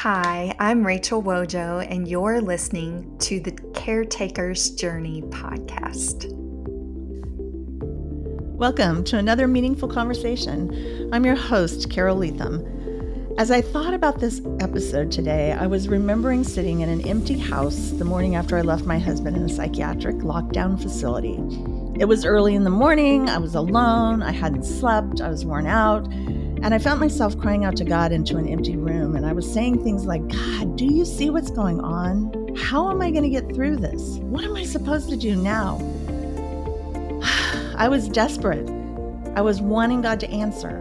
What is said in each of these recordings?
Hi, I'm Rachel Wojo, and you're listening to the Caretakers Journey podcast. Welcome to another meaningful conversation. I'm your host, Carole Leathem. As I thought about this episode today, I was remembering sitting in an empty house the morning after I left my husband in a psychiatric lockdown facility. It was early in the morning, I was alone, I hadn't slept, I was worn out, and I found myself crying out to God into an empty room, and I was saying things like, God, do you see what's going on? How am I going to get through this? What am I supposed to do now? I was desperate. I was wanting God to answer,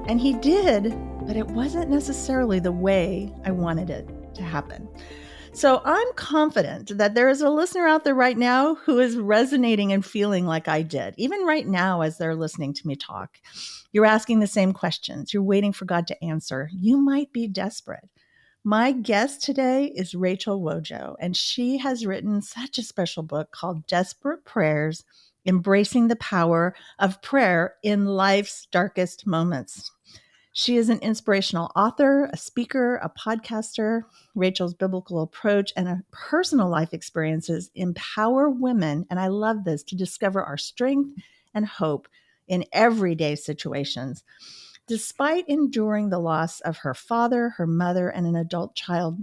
and He did, but it wasn't necessarily the way I wanted it to happen. So I'm confident that there is a listener out there right now who is resonating and feeling like I did, even right now as they're listening to me talk. You're asking the same questions. You're waiting for God to answer. You might be desperate. My guest today is Rachel Wojo, and she has written such a special book called Desperate Prayers, Embracing the Power of Prayer in Life's Darkest Moments. She is an inspirational author, a speaker, a podcaster. Rachel's biblical approach and her personal life experiences empower women, and I love this, to discover our strength and hope in everyday situations. Despite enduring the loss of her father, her mother, and an adult child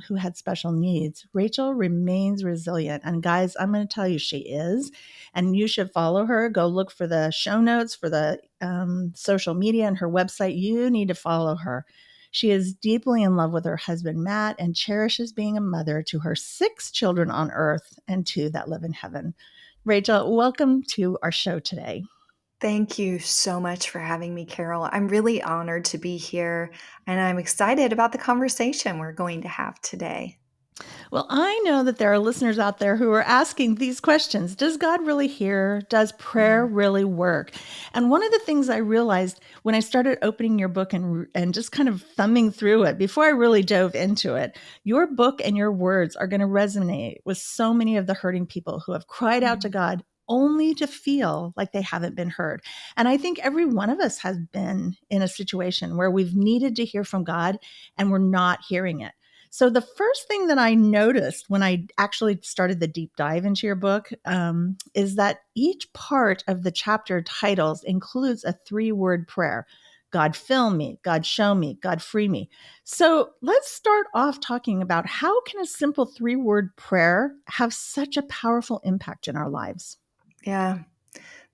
who had special needs, Rachel remains resilient. And guys, I'm going to tell you, she is. And you should follow her. Go look for the show notes for the social media and her website. You need to follow her. She is deeply in love with her husband, Matt, and cherishes being a mother to her 6 children on earth and 2 that live in heaven. Rachel, welcome to our show today. Thank you so much for having me, Carole. I'm really honored to be here, and I'm excited about the conversation we're going to have today. Well, I know that there are listeners out there who are asking these questions. Does God really hear? Does prayer really work? And one of the things I realized when I started opening your book and just kind of thumbing through it, before I really dove into it, your book and your words are going to resonate with so many of the hurting people who have cried out to God only to feel like they haven't been heard. And I think every one of us has been in a situation where we've needed to hear from God and we're not hearing it. So the first thing that I noticed when I actually started the deep dive into your book is that each part of the chapter titles includes a 3-word prayer. God fill me, God show me, God free me. So let's start off talking about how can a simple 3-word prayer have such a powerful impact in our lives? Yeah,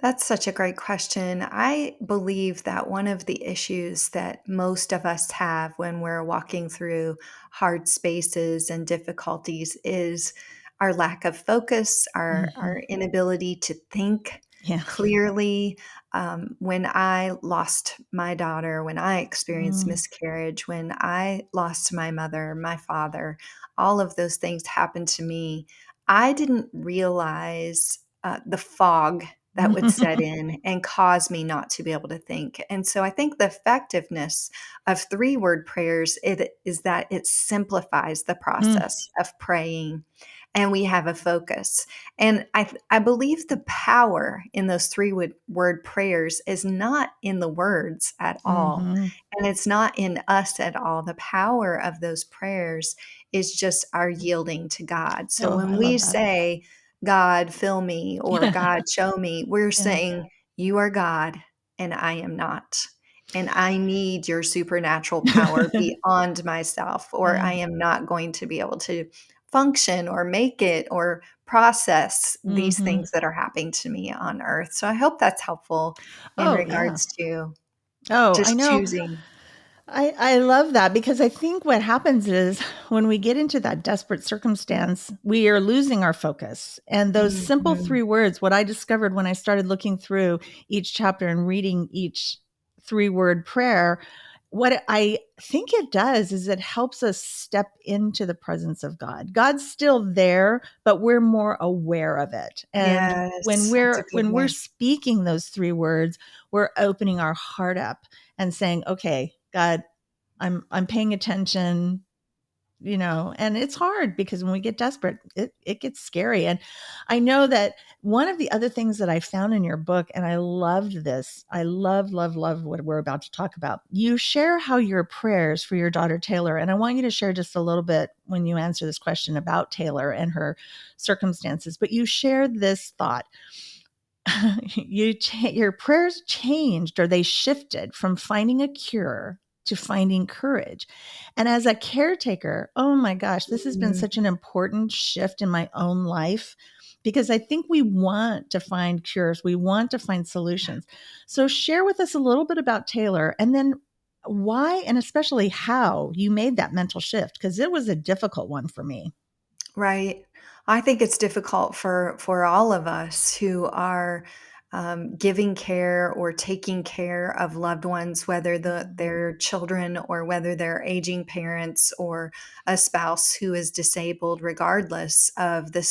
that's such a great question. I believe that one of the issues that most of us have when we're walking through hard spaces and difficulties is our lack of focus, our inability to think Yeah. clearly. When I lost my daughter, when I experienced miscarriage, when I lost my mother, my father, all of those things happened to me. I didn't realize the fog that would set in and cause me not to be able to think. And so I think the effectiveness of 3-word prayers is that it simplifies the process of praying, and we have a focus. And I believe the power in those 3-word prayers is not in the words at all. And it's not in us at all. The power of those prayers is just our yielding to God. So Oh, when I we love that. say, God, fill me, or God, show me, we're saying, you are God and I am not. And I need your supernatural power beyond myself, or I am not going to be able to function or make it or process these things that are happening to me on earth. So I hope that's helpful in Oh, yeah. regards to Oh, I just know. choosing. I love that because I think what happens is when we get into that desperate circumstance, we are losing our focus. And those simple Mhm. 3 words, what I discovered when I started looking through each chapter and reading each 3-word prayer, what I think it does is it helps us step into the presence of God. God's still there, but we're more aware of it. And when Yes, that's a we're good when we're way. speaking those 3 words, we're opening our heart up and saying, okay, God, I'm paying attention. and it's hard because when we get desperate, it gets scary. And I know that one of the other things that I found in your book, and I loved this, I love what we're about to talk about. You share how your prayers for your daughter Taylor, and I want you to share just a little bit when you answer this question about Taylor and her circumstances, but you shared this thought. Your prayers changed, or they shifted from finding a cure to finding courage. And as a caretaker, oh my gosh, this has been Mm, such an important shift in my own life, because I think we want to find cures, we want to find solutions. So share with us a little bit about Taylor, and then why, and especially how you made that mental shift, because it was a difficult one for me. right. I think it's difficult for all of us who are giving care or taking care of loved ones, whether Mhm. they're children or whether they're aging parents or a spouse who is disabled. Regardless of the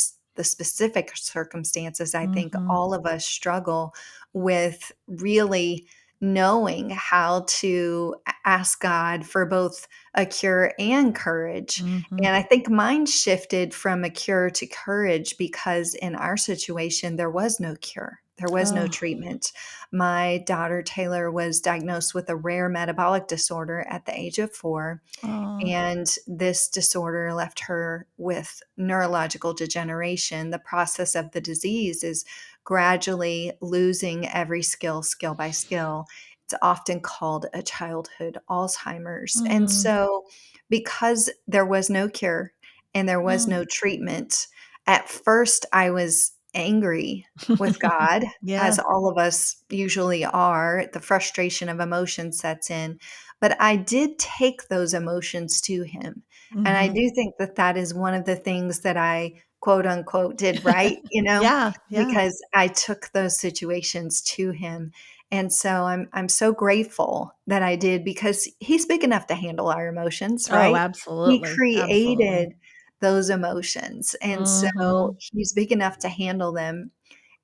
specific circumstances, I think Mhm. all of us struggle with really knowing how to ask God for both a cure and courage. Mhm. And I think mine shifted from a cure to courage because in our situation, there was no cure. There was no Oh. treatment. My daughter Taylor was diagnosed with a rare metabolic disorder at the age of 4. Oh. And this disorder left her with neurological degeneration. The process of the disease is gradually losing every skill by skill. It's often called a childhood Alzheimer's. And Mm. so, because there was no cure and there was Mm. no treatment, at first I was angry with God, Yeah. as all of us usually are. The frustration of emotion sets in, but I did take those emotions to him. And I Mhm. do think that that is one of the things that I, quote unquote, did right, Yeah, yeah. because I took those situations to him. And so I'm so grateful that I did, because he's big enough to handle our emotions, Oh, right? He absolutely, absolutely. created those emotions. And so Mhm. he's big enough to handle them.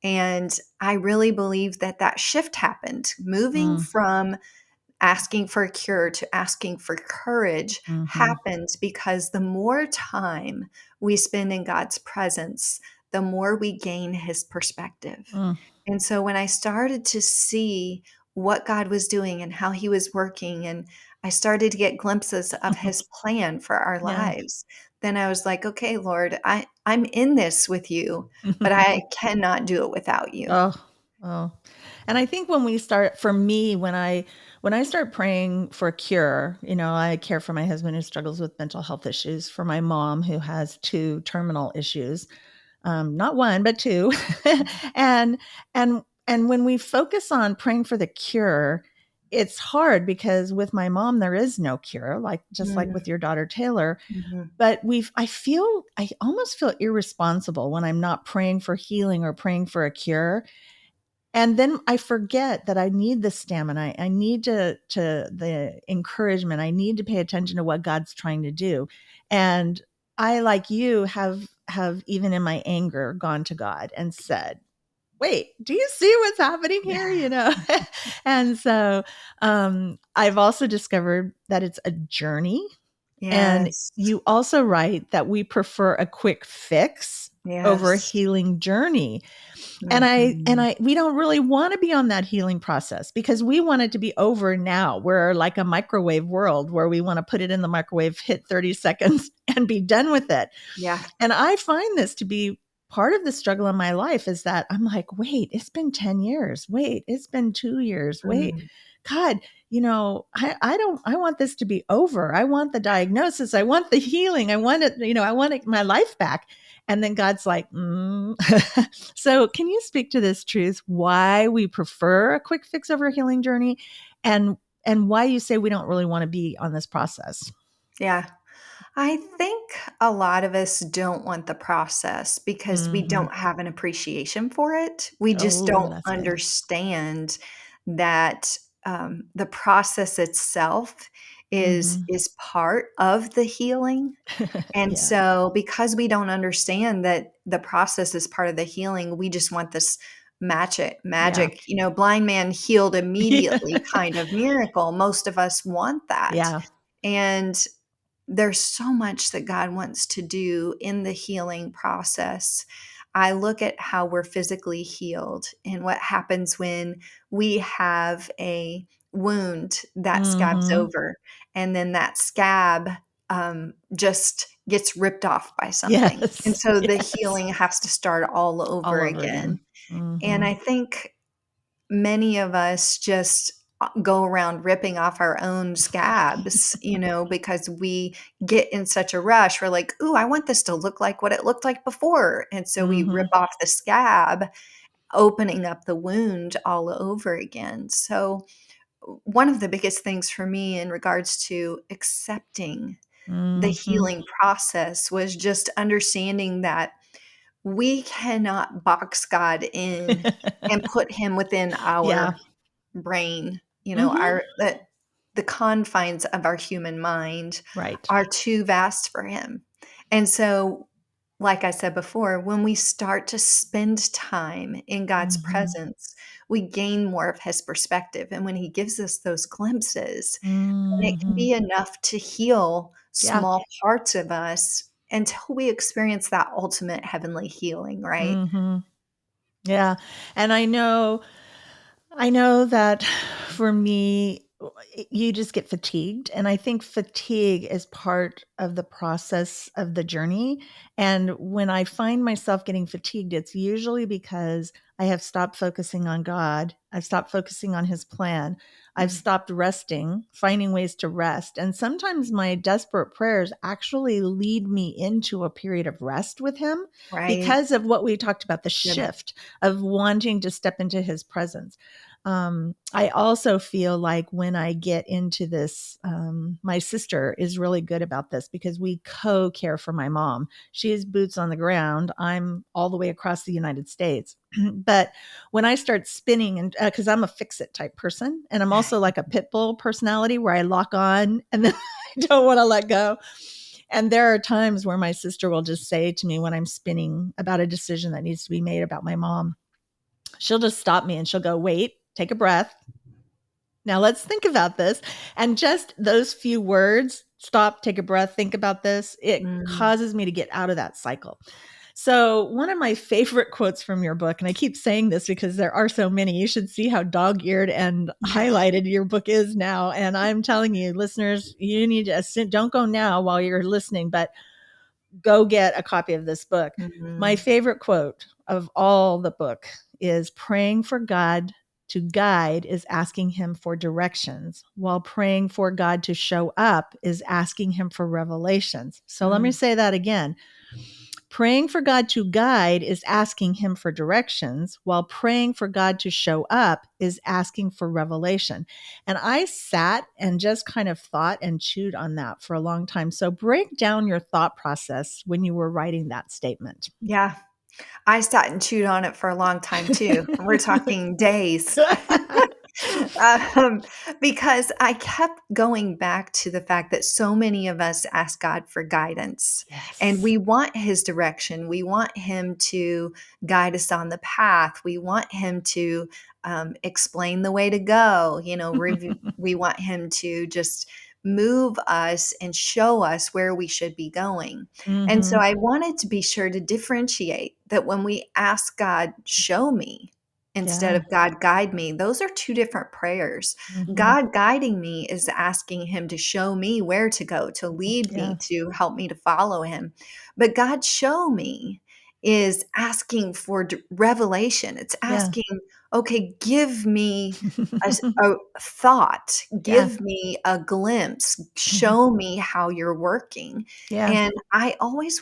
And I really believe that that shift happened, moving Mm. from asking for a cure to asking for courage Mhm. happens because the more time we spend in God's presence, the more we gain his perspective. Mm. And so when I started to see what God was doing and how he was working, and I started to get glimpses of his plan for our Yeah. lives, then I was like, okay, Lord, I'm in this with you, but I cannot do it without you. Oh, oh. And I think when we start, for me, when I start praying for a cure, I care for my husband who struggles with mental health issues, for my mom who has 2 terminal issues, not 1, but 2. and and when we focus on praying for the cure, it's hard because with my mom there is no cure, like just like Mm, with your daughter Taylor. mhm. But I almost feel irresponsible when I'm not praying for healing or praying for a cure. And then I forget that I need the stamina. I need to the encouragement. I need to pay attention to what God's trying to do. And I, like you, have even in my anger gone to God and said, "Wait, do you see what's happening here?" And so I've also discovered that it's a journey. And Yes. you also write that we prefer a quick fix over a Yes. healing journey. And Mhm. I we don't really want to be on that healing process because we want it to be over now. We're like a microwave world where we want to put it in the microwave, hit 30 seconds and be done with it. Yeah. And I find this to be part of the struggle in my life, is that I'm like, wait, it's been 10 years. Wait, it's been 2 years. Wait, Mm. God, I want this to be over. I want the diagnosis. I want the healing. I want it, my life back. And then God's like, mm. So can you speak to this truth, why we prefer a quick fix over a healing journey, and why you say we don't really want to be on this process? Yeah. I think a lot of us don't want the process because we Mhm. don't have an appreciation for it. We just Oh, don't that's good. understand that the process itself Mhm. is part of the healing. And Yeah. so, because we don't understand that the process is part of the healing, we just want this Yeah. magic, blind man healed immediately kind of miracle. Most of us want that. Yeah. And there's so much that God wants to do in the healing process. I look at how we're physically healed and what happens when we have a wound that scabs Mhm. over, and then that scab just gets ripped off by something. And Yes. so the Yes. healing has to start all All over over again. again. And Mhm. I think many of us just go around ripping off our own scabs, because we get in such a rush. We're like, "Ooh, I want this to look like what it looked like before." And so we rip Mhm. off the scab, opening up the wound all over again. So, one of the biggest things for me in regards to accepting the Mhm. healing process was just understanding that we cannot box God in and put him within Yeah. our brain, Mhm. our the confines of our human mind Right. are too vast for him. And so, like I said before, when we start to spend time in God's Mhm. presence, we gain more of his perspective. And when he gives us those glimpses, then it can Mhm. be enough to heal Yeah. small parts of us until we experience that ultimate heavenly healing, right? Mhm. Yeah. And I know that for me, you just get fatigued. And I think fatigue is part of the process of the journey. And when I find myself getting fatigued, it's usually because I have stopped focusing on God. I've stopped focusing on his plan. I've Mm, stopped resting, finding ways to rest. And sometimes my desperate prayers actually lead me into a period of rest with him right? because of what we talked about, the Good. shift of wanting to step into his presence. I also feel like when I get into this, my sister is really good about this because we co care for my mom. She is boots on the ground. I'm all the way across the United States. But when I start spinning, and because I'm a fix it type person, and I'm also like a pit bull personality where I lock on and then I don't want to let go. And there are times where my sister will just say to me when I'm spinning about a decision that needs to be made about my mom, she'll just stop me and she'll go, wait, take a breath. Now let's think about this. And just those few words, stop, take a breath, think about this, it Mm, causes me to get out of that cycle. So, one of my favorite quotes from your book, and I keep saying this because there are so many, you should see how dog eared and highlighted your book is now. And I'm telling you, listeners, you need to don't go now while you're listening, but go get a copy of this book. My mhm, favorite quote of all the book is praying for God to guide is asking him for directions, while praying for God to show up is asking him for revelations. So let me mm. say that again. Praying for God to guide is asking him for directions, while praying for God to show up is asking for revelation. And I sat and just kind of thought and chewed on that for a long time. So break down your thought process when you were writing that statement. Yeah, I sat and chewed on it for a long time too. We're talking days. Um, because I kept going back to the fact that so many of us ask God for guidance, and Yes. we want his direction. We want him to guide us on the path. We want him to explain the way to go. We want him to just move us and show us where we should be going. And so Mhm. I wanted to be sure to differentiate that when we ask God, show me, instead Yeah. of God guide me, those are two different prayers. Mhm. God guiding me is asking him to show me where to go, to lead Yeah. me, to help me to follow him. But God show me is asking for revelation. It's Yeah. asking, okay, give me a thought, Yeah. give me a glimpse, Mhm. show me how you're working. Yeah. And I always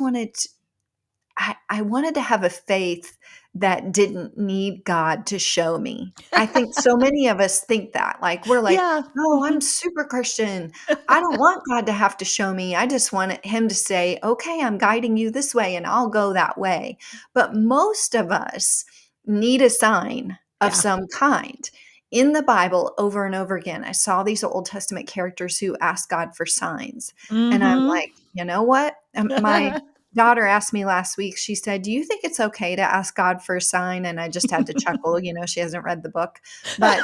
I wanted to have a faith that didn't need God to show me. I think so many of us think that, like, we're like, Yeah. "Oh, I'm Mhm. super Christian. I don't want God to have to show me. I just want him to say, 'Okay, I'm guiding you this way,' and I'll go that way." But most of us need a sign of Yeah. some kind. In the Bible, over and over again, I saw these Old Testament characters who asked God for signs, and I'm Mhm. like, "You know what?" My daughter asked me last week, she said, "Do you think it's okay to ask God for a sign?" And I just had to chuckle, she hasn't read the book. But,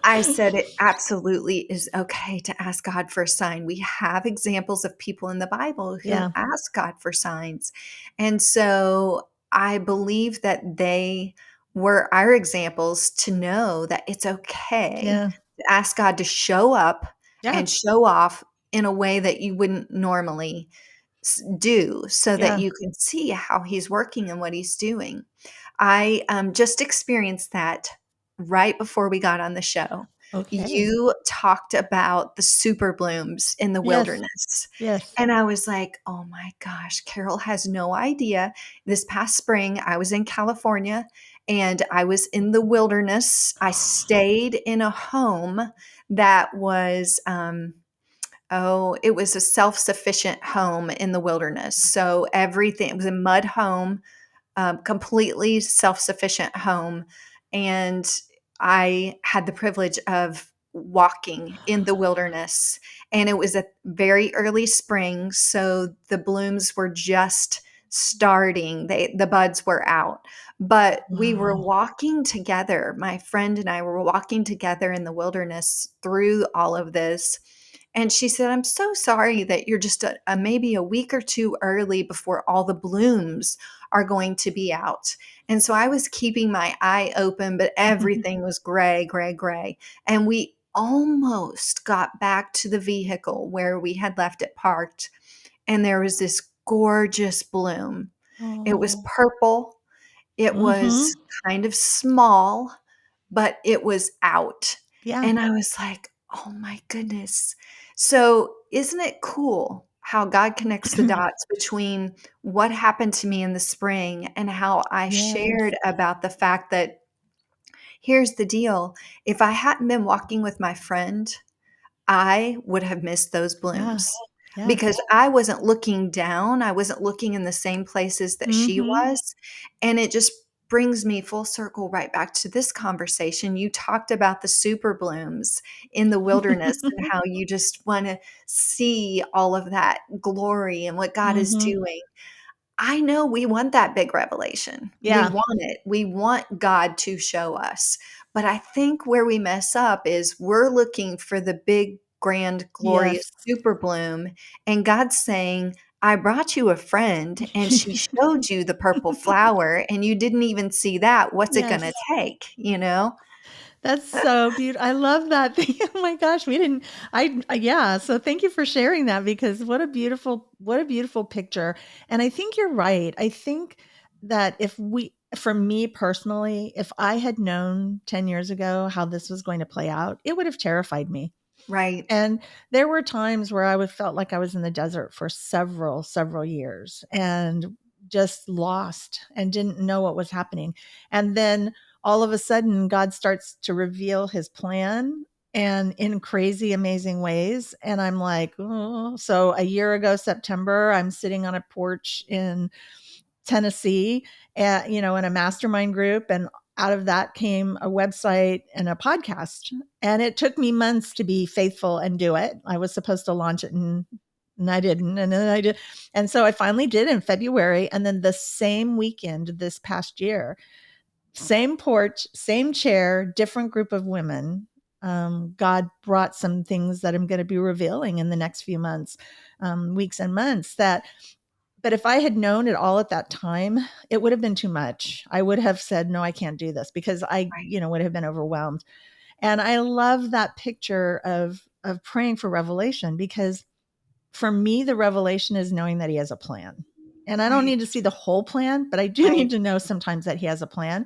I said it absolutely is okay to ask God for a sign. We have examples of people in the Bible who Yeah. ask God for signs. And so I believe that they were our examples to know that it's okay Yeah. to ask God to show up Yeah. and show off in a way that you wouldn't normally do, so that Yeah. you can see how he's working and what he's doing. I just experienced that right before we got on the show. Okay. You talked about the super blooms in the Yes. wilderness. Yes. And I was like, oh my gosh, Carole has no idea. This past spring, I was in California and I was in the wilderness. I stayed in a home that was, oh, it was a self-sufficient home in the wilderness. So everything, it was a mud home, completely self-sufficient home. And I had the privilege of walking in the wilderness. And it was a very early spring, so the blooms were just starting. The buds were out. But we were Wow. walking together. My friend and I were walking together in the wilderness through all of this. And she said, I'm so sorry that you're just maybe a week or two early before all the blooms are going to be out. And so I was keeping my eye open, but everything was gray, gray, gray. And we almost got back to the vehicle where we had left it parked. And there was this gorgeous bloom. It was Oh. purple. It was Mhm. kind of small, but it was out. Yeah. And I was like, "Oh my goodness." So, isn't it cool how God connects the dots between what happened to me in the spring and how I Yes. shared about the fact that here's the deal, if I hadn't been walking with my friend, I would have missed those Yeah. blooms Yeah. because I wasn't looking down. I wasn't looking in the same places that she Mhm. was. And it just brings me full circle right back to this conversation. You talked about the super blooms in the wilderness and how you just want to see all of that glory and what God is Mhm. doing. I know we want that big revelation. We Yeah. want it. We want God to show us. But I think where we mess up is we're looking for the big, grand, glorious Yes. super bloom. And God's saying, I brought you a friend and she showed you the purple flower and you didn't even see that. What's it going to Yes. take? You know? That's so beautiful. I love that thing. Oh my gosh, we didn't yeah, so thank you for sharing that because what a beautiful picture. And I think you're right. I think that if we for me personally, if I had known 10 years ago how this was going to play out, it would have terrified me. Right. And there were times where I would felt like I was in the desert for several years and just lost and didn't know what was happening. And then all of a sudden God starts to reveal his plan and in crazy amazing ways and I'm like, "Oh." So a year ago September, I'm sitting on a porch in Tennessee, in a mastermind group. And out of that came a website and a podcast. And it took me months to be faithful and do it. I was supposed to launch it and I didn't. And then I did. And so I finally did in February. And then the same weekend this past year, same porch, same chair, different group of women. God brought some things that I'm going to be revealing in the next few months, weeks and months that but if I had known it all at that time, it would have been too much. I would have said, no, I can't do this because I, Right. would have been overwhelmed. And I love that picture of praying for revelation because for me, the revelation is knowing that he has a plan. And I don't Right. need to see the whole plan, but I do Right. need to know sometimes that he has a plan.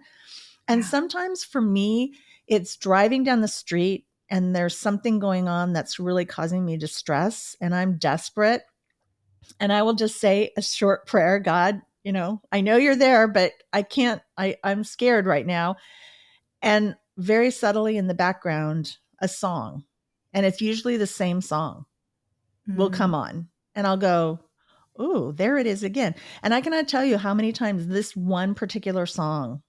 And Yeah. sometimes for me, it's driving down the street and there's something going on that's really causing me distress and I'm desperate and I will just say a short prayer. God, I know you're there, but I can't, I'm scared right now. And very subtly in the background, a song. And it's usually the same song will Mm, come on. And I'll go, "Ooh, there it is again." And I cannot tell you how many times this one particular song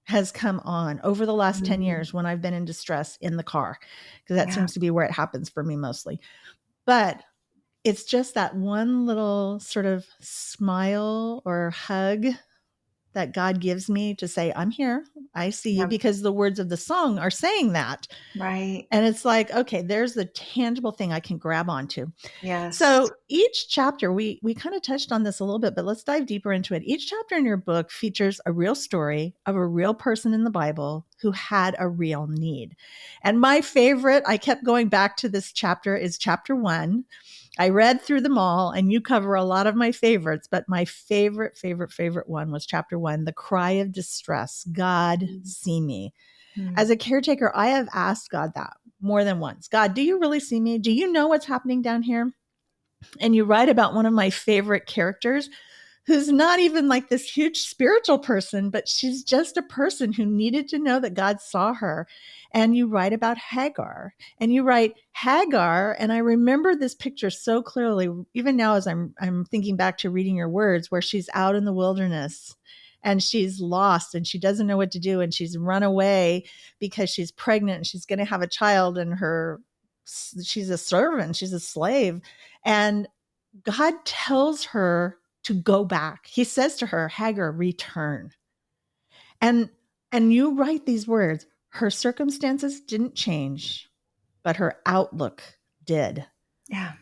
has come on over the last 10 mm, years when I've been in distress in the car, because that yeah. seems to be where it happens for me mostly. But it's just that one little sort of smile or hug that God gives me to say, I'm here, I see you, Yeah. because the words of the song are saying that. Right. And it's like, okay, there's the tangible thing I can grab onto. Yes. So each chapter, we kind of touched on this a little bit, but let's dive deeper into it. Each chapter in your book features a real story of a real person in the Bible who had a real need. And my favorite, I kept going back to this chapter, is chapter 1. I read through them all, and you cover a lot of my favorites, but my favorite one was chapter 1, the cry of distress. God, see me. Mm. As a caretaker, I have asked God that more than once. God, do you really see me? Do you know what's happening down here? And you write about one of my favorite characters who's not even like this huge spiritual person, but she's just a person who needed to know that God saw her. And you write about Hagar, and you write Hagar. And I remember this picture so clearly, even now, as I'm thinking back to reading your words, where she's out in the wilderness and she's lost and she doesn't know what to do. And she's run away because she's pregnant and she's going to have a child, and she's a servant, she's a slave. And God tells her to go back. He says to her, Hagar, return. And you write these words, her circumstances didn't change, but her outlook did. Yeah.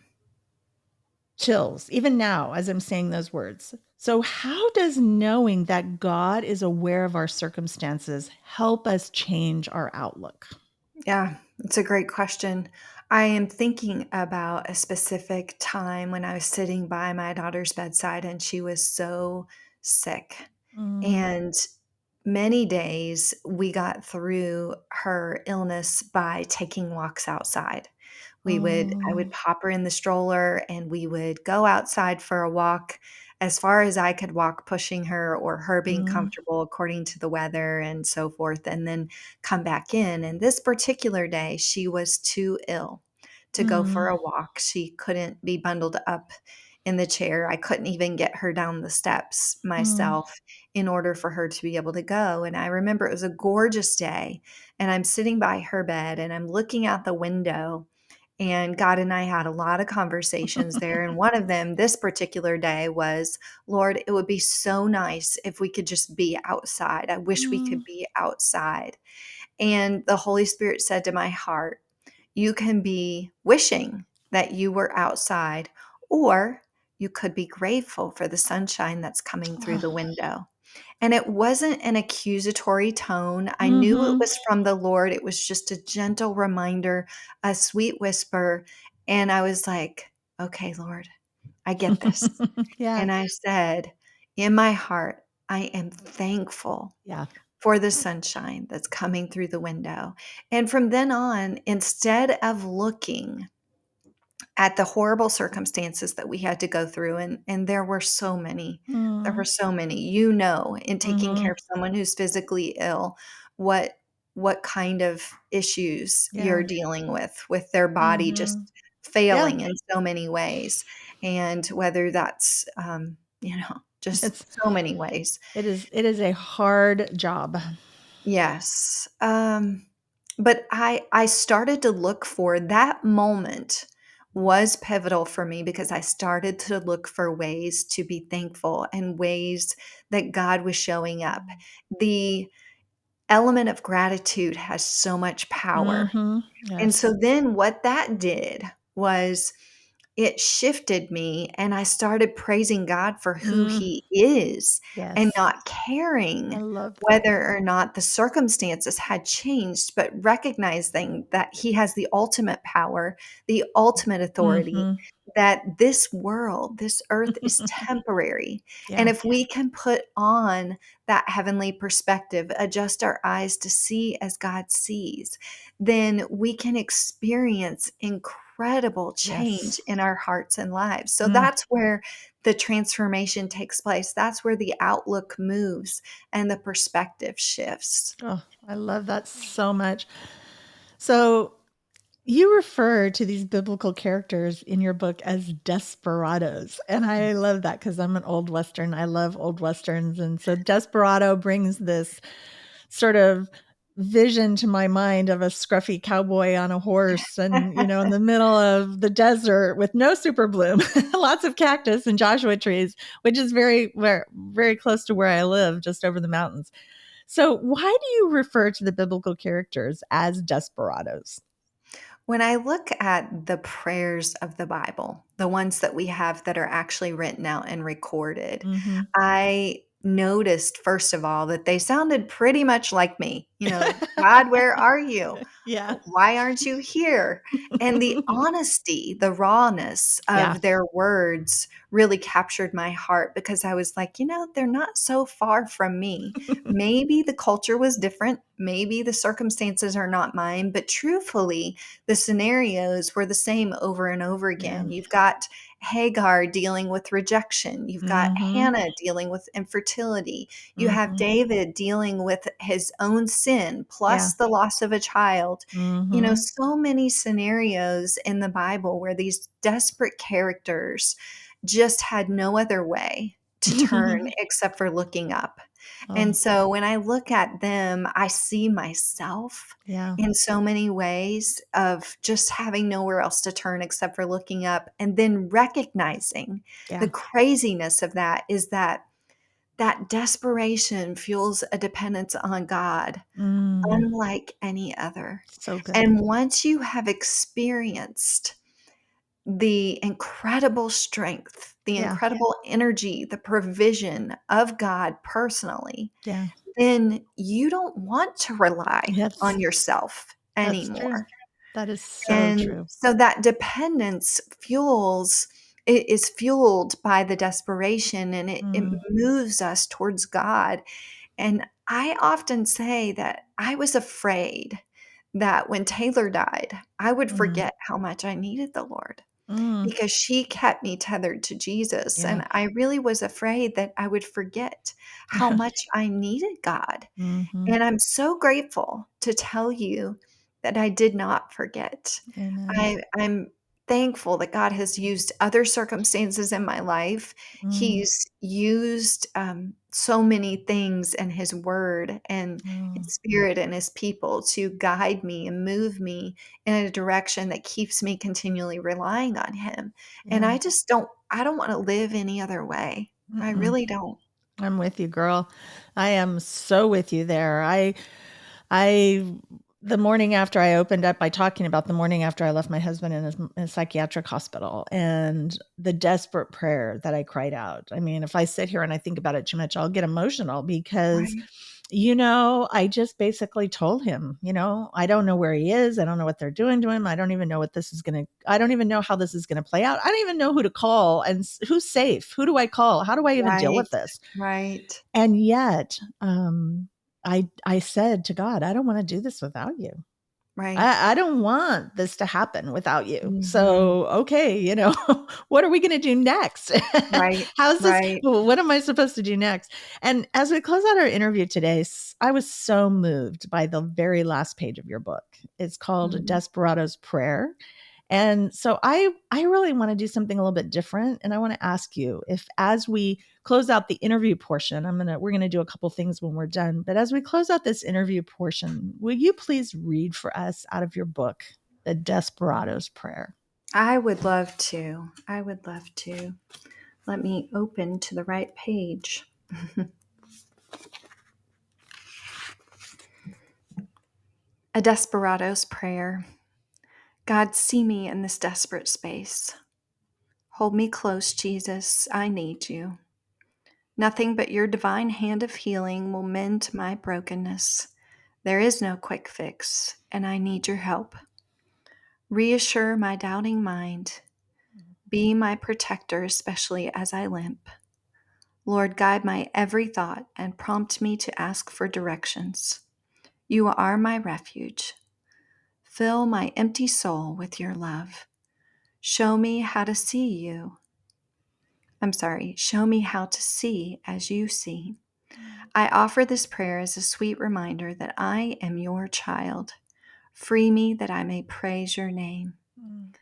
Chills, even now, as I'm saying those words. So, how does knowing that God is aware of our circumstances help us change our outlook? Yeah, it's a great question. I am thinking about a specific time when I was sitting by my daughter's bedside and she was so sick. Mm, And many days we got through her illness by taking walks outside. I would mm, pop her in the stroller and we would go outside for a walk as far as I could walk, pushing her or her being mm, comfortable according to the weather and so forth, and then come back in. And this particular day, she was too ill to go for mm, a walk. She couldn't be bundled up in the chair. I couldn't even get her down the steps mm, myself in order for her to be able to go. And I remember it was a gorgeous day, and I'm sitting by her bed and I'm looking out the window, and God and I had a lot of conversations there. And one of them, this particular day, was, Lord, it would be so nice if we could just be outside. I wish we mm. could be outside. And the Holy Spirit said to my heart, you can be wishing that you were outside, or you could be grateful for the sunshine that's coming through the window. And it wasn't an accusatory tone. I knew it Mm-hmm. was from the Lord. It was just a gentle reminder, a sweet whisper. And I was like, okay, Lord, I get this. Yeah. And I said, in my heart, I am thankful Yeah. for the sunshine that's coming through the window. And from then on, instead of looking at the horrible circumstances that we had to go through, and there were Mm, so many, in taking care mhm. of someone who's physically ill, what kind of issues you're Yeah. dealing with their body just Mhm. Yeah. failing in so many ways, and whether that's just It's so many ways. it is a hard job. Yes. But I started to look for that moment was pivotal for me because I started to look for ways to be thankful and ways that God was showing up. The element of gratitude has so much power. Mhm. And Yes. so then what that did was it shifted me, and I started praising God for who Mm, he is and yes. not I caring love that. whether or not the circumstances had changed, but recognizing that he has the ultimate power, the ultimate authority, Mhm. that this world, this earth is temporary. And Yeah. if we can put on that heavenly perspective, adjust our eyes to see as God sees, then we can experience incredible change Yes. in our hearts and lives. So Mm. that's where the transformation takes place. That's where the outlook moves and the perspective shifts. Oh, I love that so much. So, you refer to these biblical characters in your book as Desperados, and I love that because 'cause I'm an old Western. I love old Westerns, and so Desperado brings this sort of vision to my mind of a scruffy cowboy on a horse and, in the middle of the desert with no super bloom, lots of cactus and Joshua trees, which is very, very, very close to where I live, just over the mountains. So why do you refer to the biblical characters as desperados? When I look at the prayers of the Bible, the ones that we have that are actually written out and recorded, Mm-hmm. I noticed, first of all, that they sounded pretty much like me. God, where are you? Yeah. Why aren't you here? And the honesty, the rawness Yeah. of their words really captured my heart because I was like, they're not so far from me. Maybe the culture was different. Maybe the circumstances are not mine, but truthfully, the scenarios were the same over and over Yeah. again. You've got Hagar dealing with rejection. You've got Mm-hmm. Hannah dealing with infertility. You have Mm-hmm. David dealing with his own sin Yeah. plus the loss of a child. Mm-hmm. So many scenarios in the Bible where these desperate characters just had no other way to turn except for looking up. Oh, And so when I look at them, I see myself yeah. in so many ways of just having nowhere else to turn except for looking up, and then recognizing the Yeah. craziness of that is that desperation fuels a dependence on God Mm, unlike any other. so good. And once you have experienced the incredible strength, the Yeah. incredible energy, the provision of God personally, Yeah. then you don't want to rely Yes, on yourself that's true. anymore. That is so And true. so that dependence it is fueled by the desperation, and it Mm, moves us towards God. And I often say that I was afraid that when Taylor died, I would mm, forget how much I needed the Lord mm. because she kept me tethered to Jesus. Yeah. And I really was afraid that I would forget how much I needed God. Mhm. And I'm so grateful to tell you that I did not forget. Amen. I'm thankful that God has used other circumstances in my life. Mm, He's used so many things in His Word and oh, His Spirit and His people to guide me and move me in a direction that keeps me continually relying on Him. And yeah. I don't want to live any other way. I Mm-mm. really don't. I'm with you, girl. I am so with you there. I the morning after I opened up by talking about the morning after I left my husband in a psychiatric hospital and the desperate prayer that I cried out. I mean, if I sit here and I think about it too much, I'll get emotional because, Right. I just basically told him, I don't know where he is. I don't know what they're doing to him. I don't even know how this is going to play out. I don't even know who to call and who's safe. Who do I call? How do I even deal Right. with this? Right. And yet, I said to God, I don't want to do this without you. Right. I don't want this to happen without you. Mhm. So, okay, what are we going to do next? Right. How's this? Right. What am I supposed to do next? And as we close out our interview today, I was so moved by the very last page of your book. It's called Mhm. Desperado's Prayer. And so I really want to do something a little bit different. And I want to ask you if as we close out the interview portion, we're gonna do a couple things when we're done. But as we close out this interview portion, will you please read for us out of your book, The Desperado's Prayer? I would love to. I would love to. Let me open to the right page. A Desperado's Prayer. God, see me in this desperate space. Hold me close, Jesus. I need you. Nothing but your divine hand of healing will mend my brokenness. There is no quick fix, and I need your help. Reassure my doubting mind. Be my protector, especially as I limp. Lord, guide my every thought and prompt me to ask for directions. You are my refuge. Fill my empty soul with your love. Show me how to see you. Show me how to see as you see. I offer this prayer as a sweet reminder that I am your child. Free me that I may praise your name. Mm,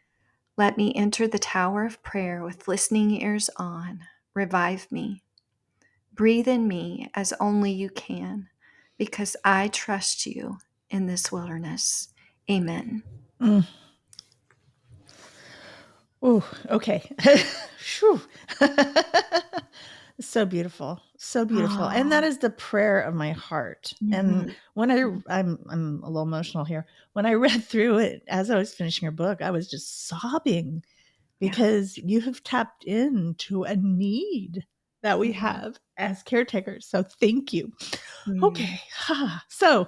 Let me enter the tower of prayer with listening ears on. Revive me. Breathe in me as only you can, because I trust you in this wilderness. Amen. Mm. Ooh, okay. Phew. So beautiful. So beautiful. And that Oh, is the prayer of my heart. And mhm. when I'm a little emotional here. When I read through it as I was finishing your book, I was just sobbing Yeah. because you have tapped into a need that we Yeah. have as caretakers. So thank you. Okay. Mm. So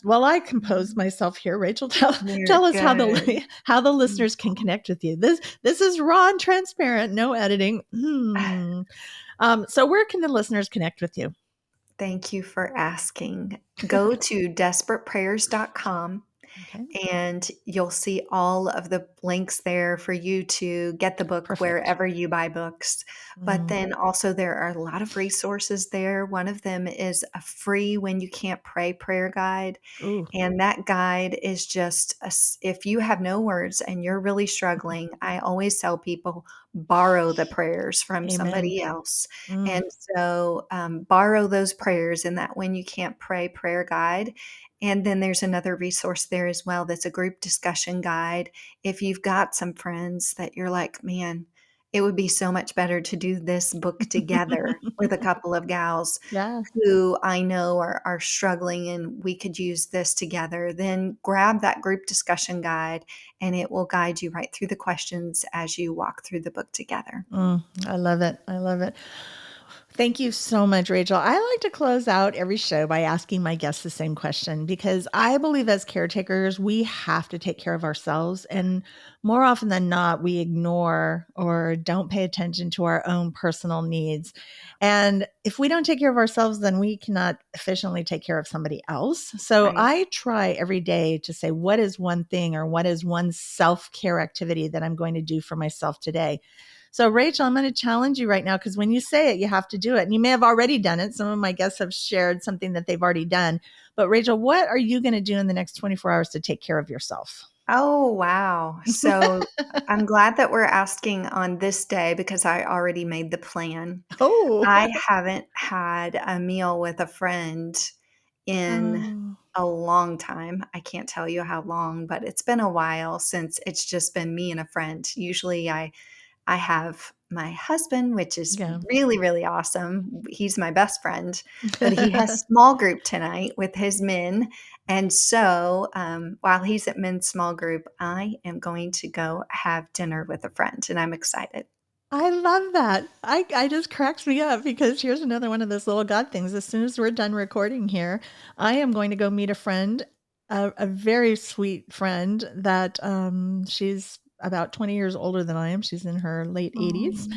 while I compose myself here, Rachel, You're tell us how good. the how the listeners can connect with you. This is raw and transparent, no editing. So where can the listeners connect with you? Thank you for asking. Go to desperateprayers.com Okay, and you'll see all of the links there for you to get the book perfect. wherever you buy books. But Mm. then also, there are a lot of resources there. One of them is a free When You Can't Pray prayer guide. Ooh, And that guide is just, if you have no words and you're really struggling, I always tell people borrow the prayers from amen. somebody else. Mm. And so borrow those prayers in that When You Can't Pray prayer guide. And then there's another resource there as well that's a group discussion guide. If you've got some friends that you're like, man, it would be so much better to do this book together with a couple of gals Yeah. who I know are struggling and we could use this together, then grab that group discussion guide and it will guide you right through the questions as you walk through the book together. I love it. I love it. Thank you so much, Rachel. I like to close out every show by asking my guests the same question because I believe as caretakers, we have to take care of ourselves. And more often than not, we ignore or don't pay attention to our own personal needs. And if we don't take care of ourselves, then we cannot efficiently take care of somebody else. So Right. I try every day to say, what is one thing or what is one self care activity that I'm going to do for myself today? So, Rachel, I'm going to challenge you right now because when you say it, you have to do it. And you may have already done it. Some of my guests have shared something that they've already done. But, Rachel, what are you going to do in the next 24 hours to take care of yourself? Oh, wow. So I'm glad that we're asking on this day because I already made the plan. Oh, I haven't had a meal with a friend in oh, a long time. I can't tell you how long, but it's been a while since it's just been me and a friend. Usually I have my husband, which is yeah. really, really awesome. He's my best friend, but he has small group tonight with his men. And so while he's at men's small group, I am going to go have dinner with a friend, and I'm excited. I love that. I just cracks me up because here's another one of those little God things. As soon as we're done recording here, I am going to go meet a friend, a very sweet friend that she's about 20 years older than I am. She's in her late 80s. Oh,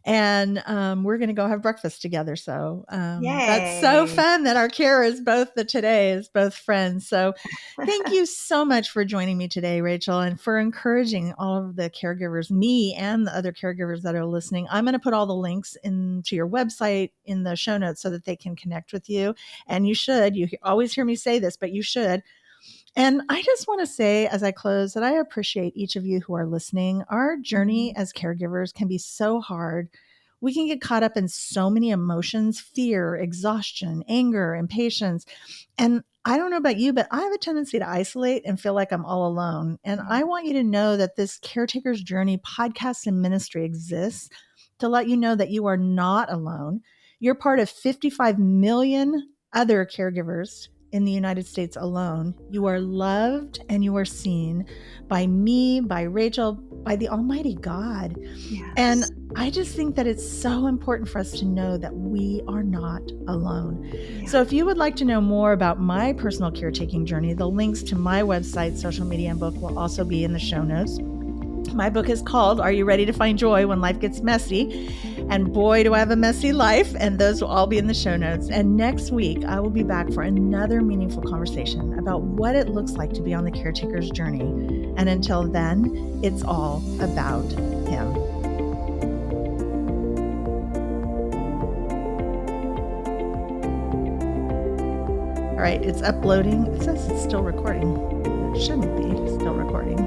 And we're going to go have breakfast together. So that's so yay. fun that our care is both the today is both friends. So thank you so much for joining me today, Rachel, and for encouraging all of the caregivers, me and the other caregivers that are listening. I'm going to put all the links into your website in the show notes so that they can connect with you. And you always hear me say this, but you should. And I just want to say as I close that I appreciate each of you who are listening. Our journey Mhm. as caregivers can be so hard. We can get caught up in so many emotions: fear, exhaustion, anger, impatience. And I don't know about you, but I have a tendency to isolate and feel like I'm all alone. And Yeah. I want you to know that this Caretakers Journey podcast and ministry exists to let you know that you are not alone. You're part of 55 million other caregivers in the United States alone. You are loved and you are seen by me, by Rachel, by the Almighty God. And Yes. I just think that it's so important for us to know that we are not alone. Yeah. So if you would like to know more about my personal caretaking journey, the links to my website, social media, and book will also be in the show notes. My book is called Are You Ready to Find Joy When Life Gets Messy? And boy, do I have a messy life. And those will all be in the show notes. And next week, I will be back for another meaningful conversation about what it looks like to be on the caretaker's journey. And until then, it's all about Him. All right, it's uploading. It says it's still recording. It shouldn't be still recording.